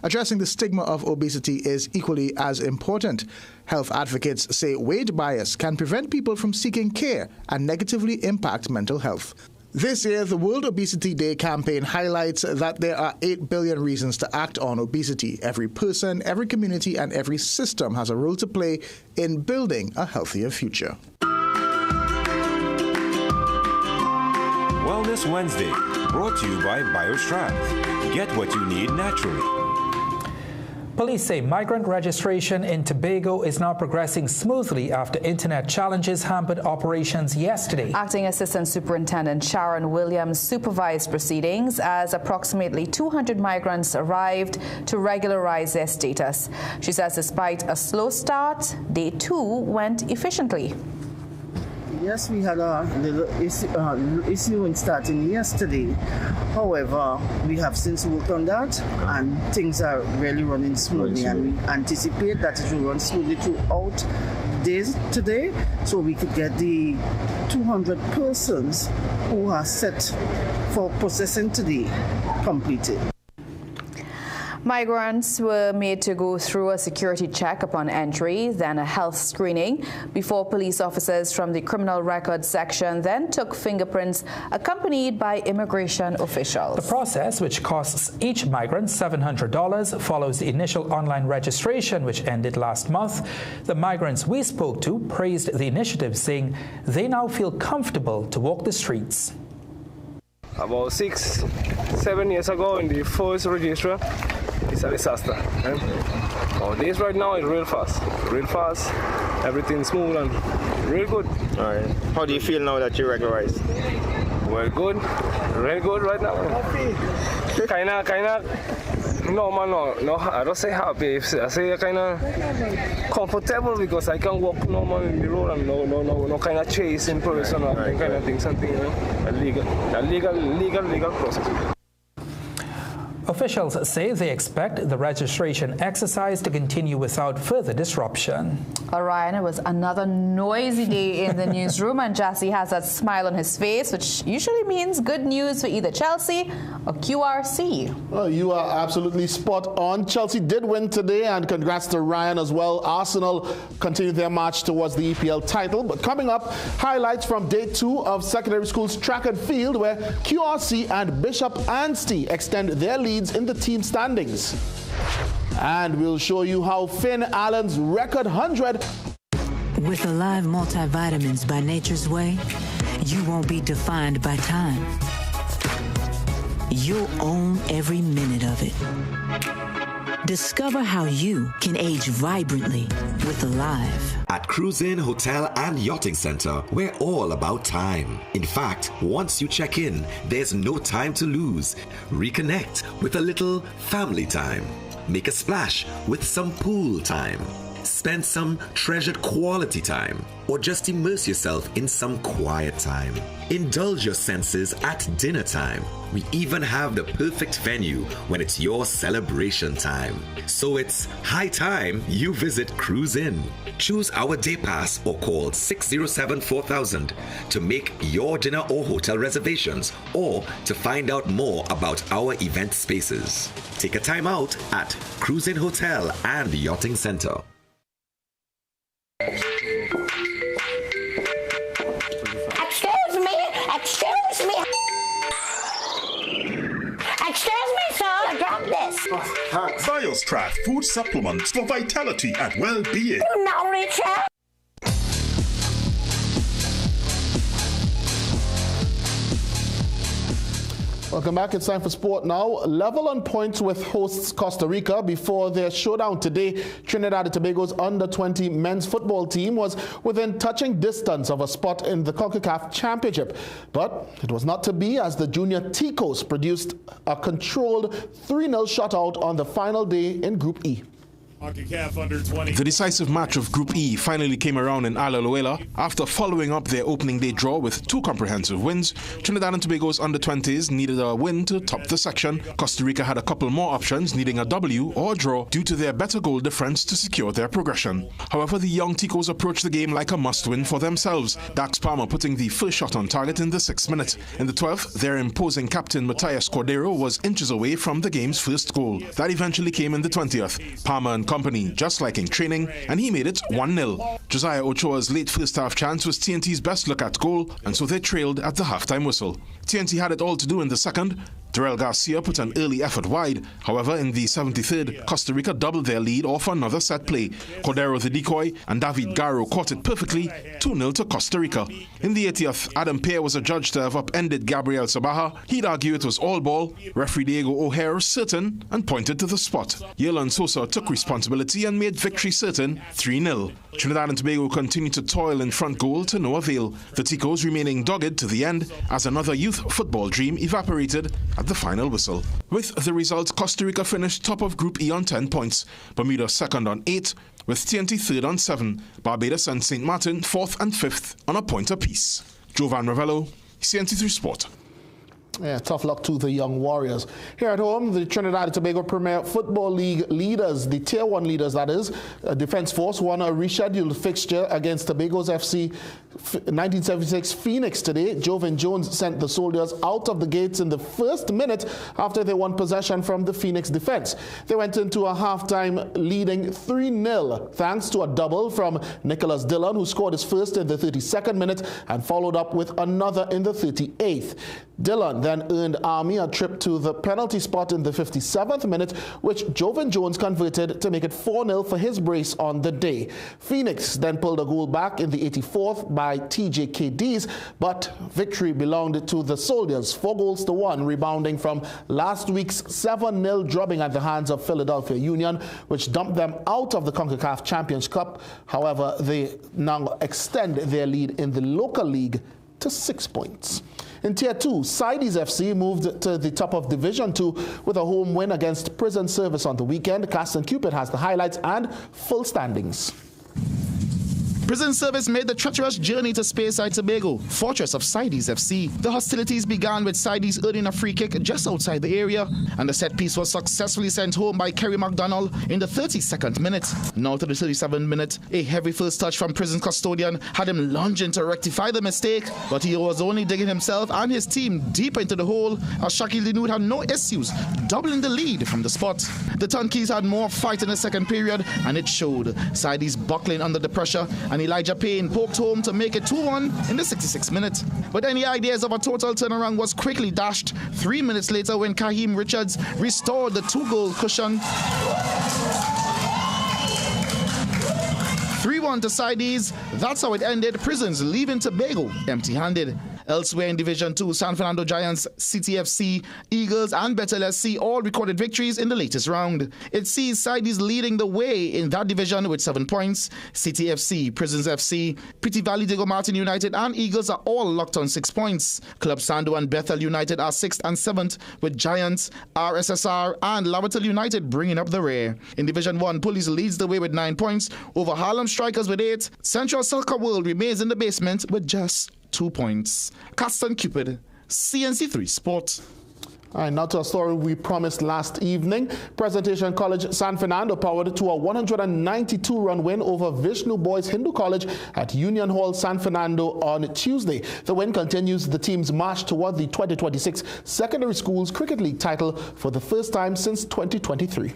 Addressing the stigma of obesity is equally as important. Health advocates say weight bias can prevent people from seeking care and negatively impact mental health. This year, the World Obesity Day campaign highlights that there are 8 billion reasons to act on obesity. Every person, every community, and every system has a role to play in building a healthier future. Wellness Wednesday, brought to you by BioStrath. Get what you need naturally. Police say migrant registration in Tobago is now progressing smoothly after internet challenges hampered operations yesterday. Acting Assistant Superintendent Sharon Williams supervised proceedings as approximately 200 migrants arrived to regularize their status. She says despite a slow start, day 2 went efficiently. Yes, we had a little issue in starting yesterday. However, we have since worked on that and things are really running smoothly, and we anticipate that it will run smoothly throughout days today, so we could get the 200 persons who are set for processing today completed. Migrants were made to go through a security check upon entry, then a health screening, before police officers from the criminal records section then took fingerprints accompanied by immigration officials. The process, which costs each migrant $700, follows the initial online registration, which ended last month. The migrants we spoke to praised the initiative, saying they now feel comfortable to walk the streets. About 6-7 years ago, in the first register, it's a disaster. Nowadays, right now, it's real fast, everything smooth and real good. All right. How do you feel now that you regularized? Well, good, real good right now. Kinda. No, I don't say happy. I say kind of comfortable because I can walk normal in the road and no kind of chasing person or kind of thing, something, a legal process. Officials say they expect the registration exercise to continue without further disruption. Orion, it was another noisy day in the newsroom, and Jassy has that smile on his face, which usually means good news for either Chelsea or QRC. Well, you are absolutely spot on. Chelsea did win today, and congrats to Ryan as well. Arsenal continue their march towards the EPL title. But coming up, highlights from day 2 of secondary schools track and field, where QRC and Bishop Anstey extend their leads in the team standings. And we'll show you how Finn Allen's record 100. With Alive multivitamins by Nature's Way, you won't be defined by time. You'll own every minute of it. Discover how you can age vibrantly with Alive. At Cruise Inn Hotel and Yachting Center, we're all about time. In fact, once you check in, there's no time to lose. Reconnect with a little family time. Make a splash with some pool time. Spend some treasured quality time, or just immerse yourself in some quiet time. Indulge your senses at dinner time. We even have the perfect venue when it's your celebration time. So it's high time you visit Cruise Inn. Choose our day pass or call 607-4000 to make your dinner or hotel reservations, or to find out more about our event spaces. Take a time out at Cruise Inn Hotel and Yachting Center. Excuse me, sir. Drop this. BioStrath food supplements for vitality and well-being. You know, Richard. Welcome back. It's time for sport now. Level on points with hosts Costa Rica before their showdown today. Trinidad and Tobago's under-20 men's football team was within touching distance of a spot in the CONCACAF Championship. But it was not to be, as the junior Ticos produced a controlled 3-0 shutout on the final day in Group E. The decisive match of Group E finally came around in Alajuela after following up their opening day draw with 2 comprehensive wins. Trinidad and Tobago's under-20s needed a win to top the section. Costa Rica had a couple more options, needing a W or a draw due to their better goal difference to secure their progression. However, the young Ticos approached the game like a must-win for themselves. Dax Palmer putting the first shot on target in the 6th minute. In the 12th, their imposing captain Matias Cordero was inches away from the game's first goal. That eventually came in the 20th. Palmer and company, just like in training, and he made it 1-0. Josiah Ochoa's late first-half chance was TNT's best look at goal, and so they trailed at the halftime whistle. TNT had it all to do in the second. Terrell Garcia put an early effort wide. However, in the 73rd, Costa Rica doubled their lead off another set play. Cordero the decoy and David Garro caught it perfectly, 2-0 to Costa Rica. In the 80th, Adam Pear was adjudged to have upended Gabriel Sabaha. He'd argue it was all ball. Referee Diego O'Hare certain and pointed to the spot. Yerlan Sosa took responsibility and made victory certain, 3-0. Trinidad and Tobago continued to toil in front goal to no avail. The Ticos remaining dogged to the end as another youth football dream evaporated at the final whistle. With the result, Costa Rica finished top of Group E on 10 points, Bermuda second on 8, with TNT third on 7, Barbados and St. Martin fourth and 5th on a point apiece. Jovan Ravello, CNC3 Sport. Yeah, tough luck to the young Warriors. Here at home, the Trinidad and Tobago Premier Football League leaders, the Tier 1 leaders that is, Defence Force won a rescheduled fixture against Tobago's FC 1976 Phoenix today. Jovan Jones sent the Soldiers out of the gates in the first minute after they won possession from the Phoenix defence. They went into a halftime leading 3-0 thanks to a double from Nicholas Dillon, who scored his first in the 32nd minute and followed up with another in the 38th. Dillon then earned Army a trip to the penalty spot in the 57th minute, which Jovan Jones converted to make it 4-0 for his brace on the day. Phoenix then pulled a goal back in the 84th by TJ Cadiz, but victory belonged to the Soldiers, 4-1, rebounding from last week's 7-0 drubbing at the hands of Philadelphia Union, which dumped them out of the CONCACAF Champions Cup. However, they now extend their lead in the local league to 6 points. In Tier 2, Sidis FC moved to the top of Division 2 with a home win against Prison Service on the weekend. Caston Cupid has the highlights and full standings. Prison Service made the treacherous journey to Speyside, Tobago, fortress of Sidis FC. The hostilities began with Sidis earning a free kick just outside the area, and the set piece was successfully sent home by Kerry McDonald in the 32nd minute. Now to the 37th minute, a heavy first touch from Prison custodian had him lunging to rectify the mistake, but he was only digging himself and his team deeper into the hole as Shakil Dinoud had no issues, doubling the lead from the spot. The Tunkeys had more fight in the second period, and it showed. Sidis buckling under the pressure, and Elijah Payne poked home to make it 2-1 in the 66th minute. But any ideas of a total turnaround was quickly dashed 3 minutes later when Kaheem Richards restored the 2-goal cushion. 3-1 to Sidis. That's how it ended. Prisons leaving Tobago empty-handed. Elsewhere in Division 2, San Fernando Giants, CTFC, Eagles and Betel SC all recorded victories in the latest round. It sees Sidis leading the way in that division with 7 points. CTFC, Prisons FC, Pretty Valley Diego Martin United and Eagles are all locked on 6 points. Club Sando and Bethel United are 6th and 7th, with Giants, RSSR and Lavatel United bringing up the rear. In Division 1, Police leads the way with 9 points over Harlem Strikers with 8. Central Soccer World remains in the basement with just 2 points. Caston Cupid, CNC3 Sport. All right, now to a story we promised last evening. Presentation College San Fernando powered to a 192-run win over Vishnu Boys Hindu College at Union Hall, San Fernando on Tuesday. The win continues the team's march toward the 2026 Secondary Schools Cricket League title for the first time since 2023.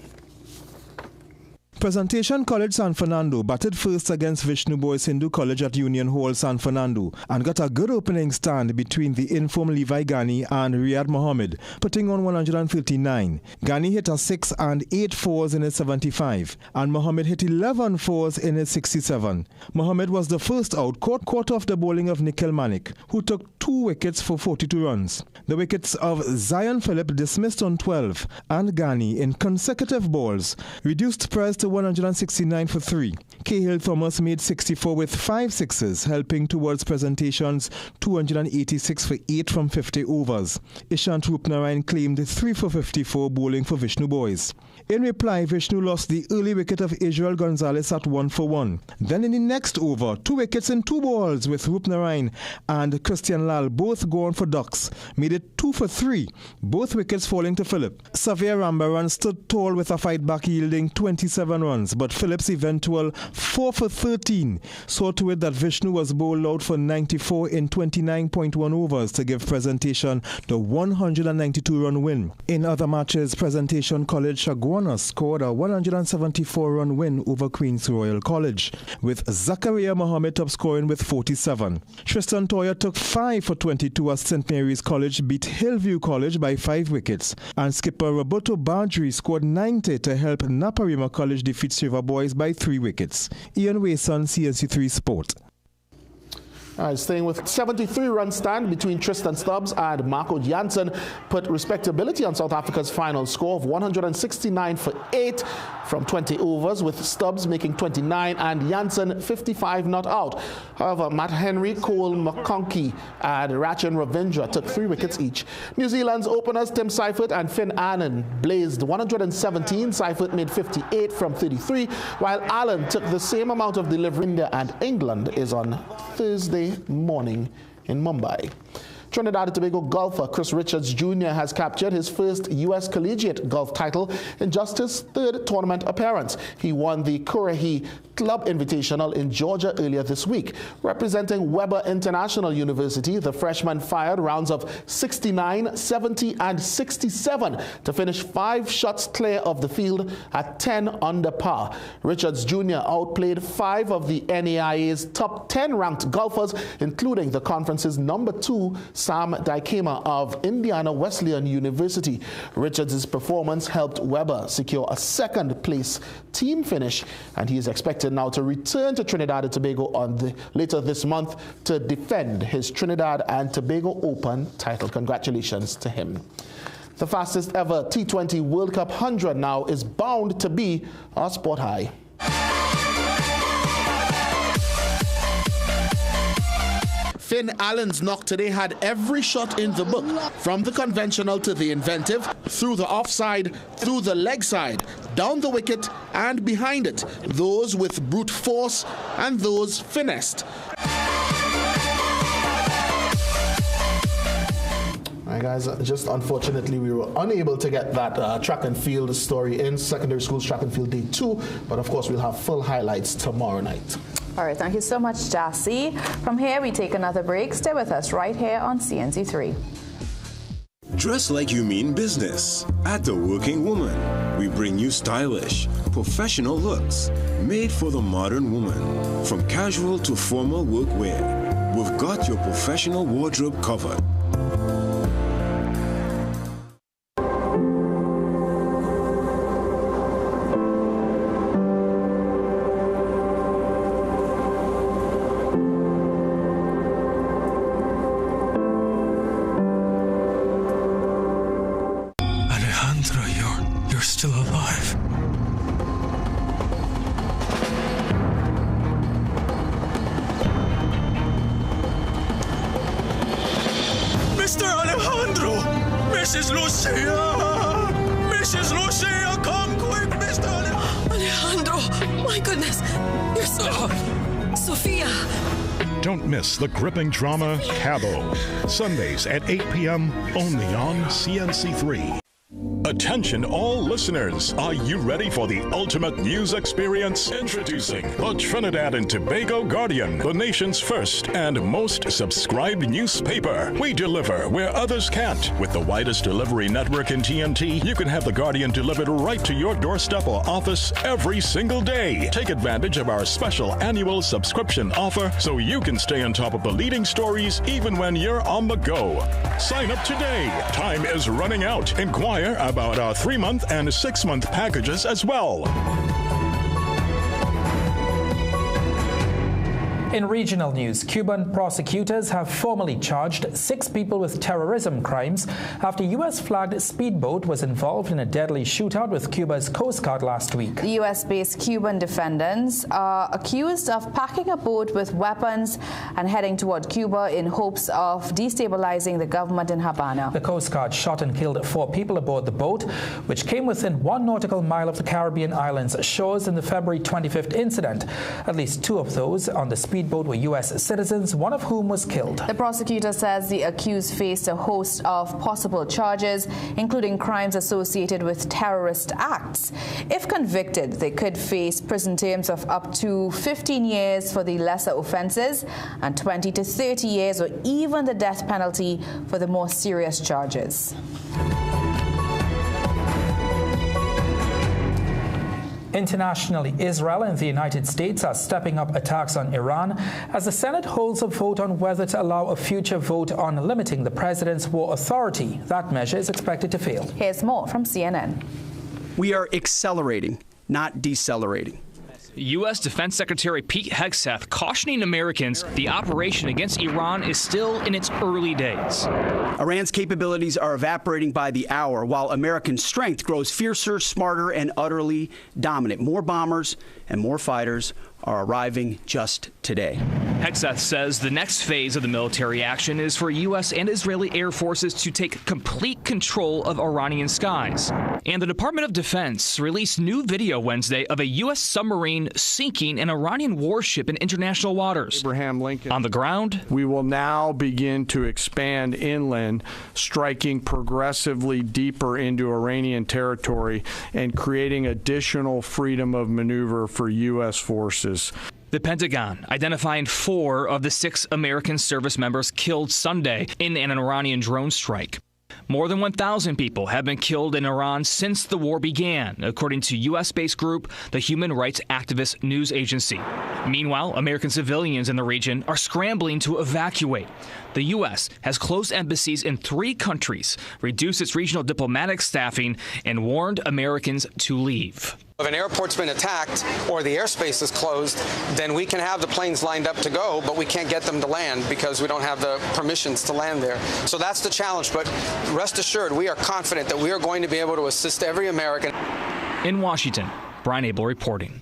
Presentation College San Fernando batted first against Vishnu Boys Hindu College at Union Hall, San Fernando, and got a good opening stand between the inform Levi Ghani and Riyad Mohammed, putting on 139. Ghani hit a 6 and 8 fours in his 75, and Mohammed hit 11 fours in his 67. Mohammed was the first out, caught off the bowling of Nikhil Manik, who took 2 wickets for 42 runs. The wickets of Zion Phillip dismissed on 12, and Ghani in consecutive balls reduced Prez to 169 for 3. Cahill Thomas made 64 with 5 sixes, helping towards Presentation's 286 for 8 from 50 overs. Ishant Rupnarayan claimed 3 for 54 bowling for Vishnu Boys. In reply, Vishnu lost the early wicket of Israel Gonzalez at 1 for 1. Then in the next over, 2 wickets in 2 balls with Rupnarayan and Christian Lal both gone for ducks, made it 2 for 3, both wickets falling to Phillip. Xavier Rambaran stood tall with a fight back yielding 27 runs, but Phillip's eventual 4 for 13, saw to it that Vishnu was bowled out for 94 in 29.1 overs to give Presentation the 192-run win. In other matches, Presentation College Shagwana scored a 174-run win over Queen's Royal College, with Zakaria Mohammed top scoring with 47. Tristan Toya took 5 for 22 as St. Mary's College beat Hillview College by 5 wickets, and skipper Roberto Badri scored 90 to help Naparima College defeat Shiva Boys by 3 wickets. Ian Wason, CNC3 Sport. All right, staying with 73-run stand between Tristan Stubbs and Marco Janssen put respectability on South Africa's final score of 169 for 8 from 20 overs, with Stubbs making 29 and Janssen 55 not out. However, Matt Henry, Cole McConkey and Rachin Ravindra took 3 wickets each. New Zealand's openers Tim Seifert and Finn Annan blazed 117. Seifert made 58 from 33, while Allen took the same amount of delivery. India and England is on Thursday morning in Mumbai. Trinidad and Tobago golfer Chris Richards Jr. has captured his first U.S. Collegiate golf title in just his 3rd tournament appearance. He won the Currahee Club Invitational in Georgia earlier this week. Representing Weber International University, the freshman fired rounds of 69, 70 and 67 to finish 5 shots clear of the field at 10 under par. Richards Jr. outplayed 5 of the NAIA's top 10 ranked golfers, including the conference's number 2 Sam Dykema of Indiana Wesleyan University. Richards' performance helped Weber secure a 2nd place team finish, and he is expected now to return to Trinidad and Tobago later this month to defend his Trinidad and Tobago Open title. Congratulations to him. The fastest ever T20 World Cup 100 now is bound to be our sport high. Finn Allen's knock today had every shot in the book, from the conventional to the inventive, through the offside, through the leg side, down the wicket and behind it, those with brute force and those finessed. All right, guys, just unfortunately we were unable to get that track and field story in secondary schools track and field day 2, but of course we'll have full highlights tomorrow night. All right, thank you so much, Jassy. From here, we take another break. Stay with us right here on CNC3. Dress like you mean business. At The Working Woman, we bring you stylish, professional looks made for the modern woman. From casual to formal workwear, we've got your professional wardrobe covered. You're still alive. Mr. Alejandro! Mrs. Lucia! Mrs. Lucia, come quick, Mr. Alejandro! My goodness, you're so... Sophia! Don't miss the gripping drama Cabo. Sundays at 8 p.m. only on CNC3. Attention all listeners, are you ready for the ultimate news experience? Introducing the Trinidad and Tobago Guardian, the nation's first and most subscribed newspaper. We deliver where others can't. With the widest delivery network in TNT, you can have the Guardian delivered right to your doorstep or office every single day. Take advantage of our special annual subscription offer so you can stay on top of the leading stories even when you're on the go. Sign up today. Time is running out. Inquire about our 3-month and 6-month packages as well. In regional news, Cuban prosecutors have formally charged 6 people with terrorism crimes after U.S.-flagged speedboat was involved in a deadly shootout with Cuba's Coast Guard last week. The U.S.-based Cuban defendants are accused of packing a boat with weapons and heading toward Cuba in hopes of destabilizing the government in Havana. The Coast Guard shot and killed 4 people aboard the boat, which came within 1 nautical mile of the Caribbean islands' shores in the February 25th incident. At least 2 of those on the speedboat speedboat were U.S. citizens, one of whom was killed. The prosecutor says the accused faced a host of possible charges, including crimes associated with terrorist acts. If convicted, they could face prison terms of up to 15 years for the lesser offenses and 20 to 30 years or even the death penalty for the more serious charges. Internationally, Israel and the United States are stepping up attacks on Iran as the Senate holds a vote on whether to allow a future vote on limiting the president's war authority. That measure is expected to fail. Here's more from CNN. We are accelerating, not decelerating. U.S. Defense Secretary Pete Hegseth cautioning Americans the operation against Iran is still in its early days. Iran's capabilities are evaporating by the hour, while American strength grows fiercer, smarter, and utterly dominant. More bombers and more fighters are arriving just today. Hegseth says the next phase of the military action is for U.S. and Israeli air forces to take complete control of Iranian skies. And the Department of Defense released new video Wednesday of a U.S. submarine sinking an Iranian warship in international waters. Abraham Lincoln. On the ground, we will now begin to expand inland, striking progressively deeper into Iranian territory and creating additional freedom of maneuver for U.S. forces. The Pentagon identifying 4 of the 6 American service members killed Sunday in an Iranian drone strike. More than 1,000 people have been killed in Iran since the war began, according to U.S.-based group, the Human Rights Activist News Agency. Meanwhile, American civilians in the region are scrambling to evacuate. The U.S. has closed embassies in 3 countries, reduced its regional diplomatic staffing, and warned Americans to leave. If an airport's been attacked or the airspace is closed, then we can have the planes lined up to go, but we can't get them to land because we don't have the permissions to land there. So that's the challenge. But rest assured, we are confident that we are going to be able to assist every American. In Washington, Brian Abel reporting.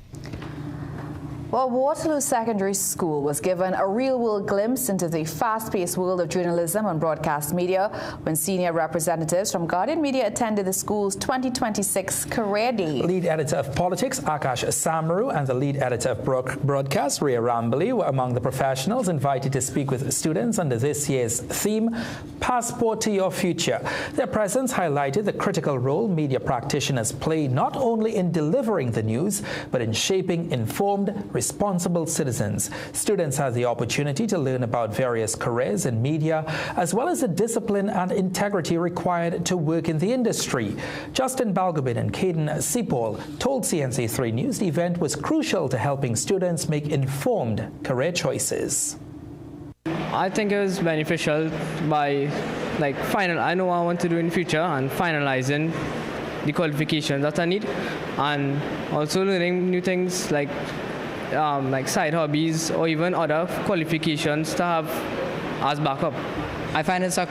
Well, Waterloo Secondary School was given a real-world glimpse into the fast-paced world of journalism and broadcast media when senior representatives from Guardian Media attended the school's 2026 Career Day. Lead editor of politics, Akash Samaru, and the lead editor of broadcast, Ria Rambali, were among the professionals invited to speak with students under this year's theme, Passport to Your Future. Their presence highlighted the critical role media practitioners play not only in delivering the news, but in shaping informed, responsible citizens. Students had the opportunity to learn about various careers in media, as well as the discipline and integrity required to work in the industry. Justin Balgobin and Caden Seapol told CNC3 News the event was crucial to helping students make informed career choices. I think it was beneficial by I know what I want to do in the future and finalizing the qualifications that I need, and also learning new things like side hobbies or even other qualifications to have as backup. I find it's a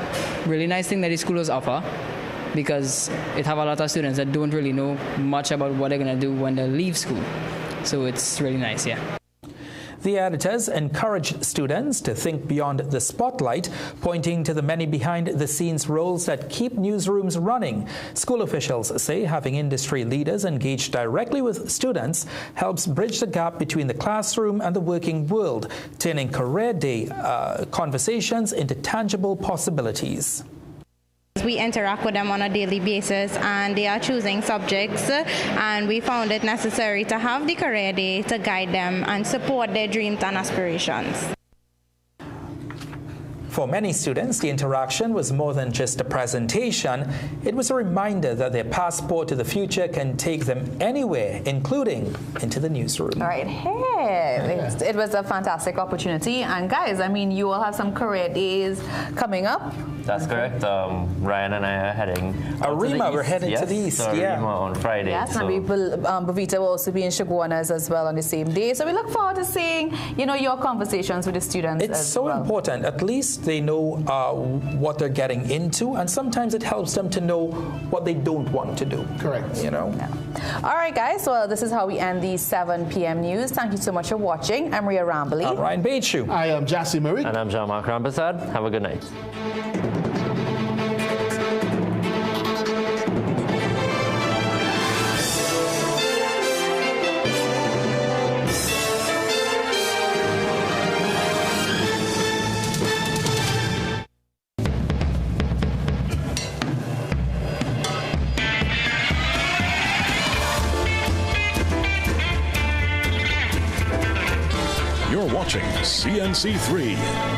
really nice thing that the schools offer because it have a lot of students that don't really know much about what they're going to do when they leave school. So it's really nice, yeah. The editors encouraged students to think beyond the spotlight, pointing to the many behind-the-scenes roles that keep newsrooms running. School officials say having industry leaders engage directly with students helps bridge the gap between the classroom and the working world, turning Career Day conversations into tangible possibilities. We interact with them on a daily basis and they are choosing subjects, and we found it necessary to have the Career Day to guide them and support their dreams and aspirations. For many students, the interaction was more than just a presentation. It was a reminder that their passport to the future can take them anywhere, including into the newsroom. All right, it was a fantastic opportunity. And guys, I mean, you all have some career days coming up. That's correct. Ryan and I are heading Arima, we're heading to the east. Arima on Friday. Yes, and Bavita will also be in Shagwanas as well on the same day. So we look forward to seeing, your conversations with the students. It's so important. At least they know what they're getting into, and sometimes it helps them to know what they don't want to do. Correct. Yeah. All right, guys. Well, this is how we end the 7 p.m. news. Thank you so much for watching. I'm Ria Rambali. I'm Ryan Bachu. I am Jassy Murray. And I'm Jean-Marc Rampersad. Have a good night. watching CNC3.